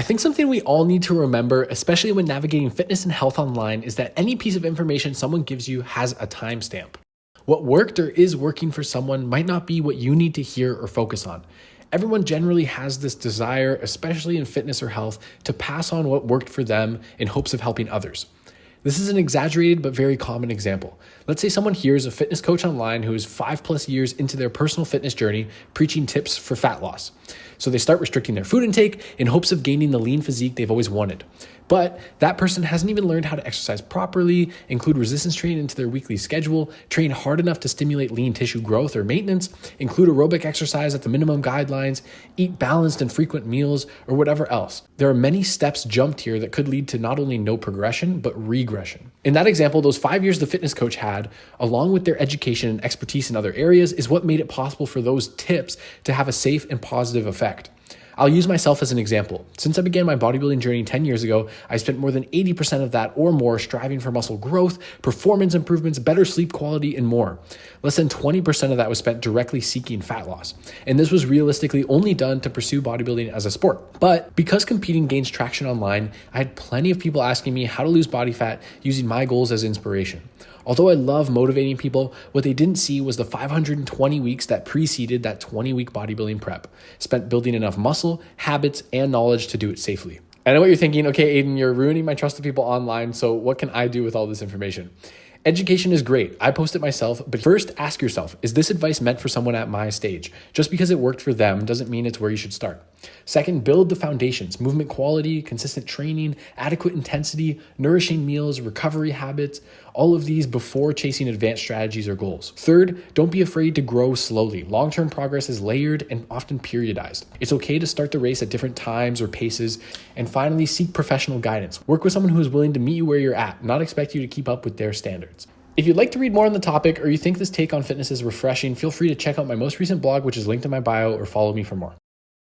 think something we all need to remember, especially when navigating fitness and health online, is that any piece of information someone gives you has a timestamp. What worked or is working for someone might not be what you need to hear or focus on. Everyone generally has this desire, especially in fitness or health, to pass on what worked for them in hopes of helping others. This is an exaggerated but very common example. Let's say someone hears a fitness coach online who is 5+ years into their personal fitness journey preaching tips for fat loss. So they start restricting their food intake in hopes of gaining the lean physique they've always wanted. But that person hasn't even learned how to exercise properly, include resistance training into their weekly schedule, train hard enough to stimulate lean tissue growth or maintenance, include aerobic exercise at the minimum guidelines, eat balanced and frequent meals, or whatever else. There are many steps jumped here that could lead to not only no progression, but regression. In that example, those 5 years the fitness coach had, along with their education and expertise in other areas, is what made it possible for those tips to have a safe and positive effect. I'll use myself as an example. Since I began my bodybuilding journey 10 years ago, I spent more than 80% of that or more striving for muscle growth, performance improvements, better sleep quality, and more. Less than 20% of that was spent directly seeking fat loss. And this was realistically only done to pursue bodybuilding as a sport. But because competing gains traction online, I had plenty of people asking me how to lose body fat using my goals as inspiration. Although I love motivating people, what they didn't see was the 520 weeks that preceded that 20-week bodybuilding prep, spent building enough muscle, habits, and knowledge to do it safely. I know what you're thinking. Okay, Aiden, you're ruining my trust of people online, so what can I do with all this information? Education is great. I post it myself, but first ask yourself, is this advice meant for someone at my stage? Just because it worked for them doesn't mean it's where you should start. Second, build the foundations: movement quality, consistent training, adequate intensity, nourishing meals, recovery habits, all of these before chasing advanced strategies or goals. Third, don't be afraid to grow slowly. Long-term progress is layered and often periodized. It's okay to start the race at different times or paces. And finally, seek professional guidance. Work with someone who is willing to meet you where you're at, not expect you to keep up with their standards. If you'd like to read more on the topic or you think this take on fitness is refreshing, feel free to check out my most recent blog, which is linked in my bio, or follow me for more.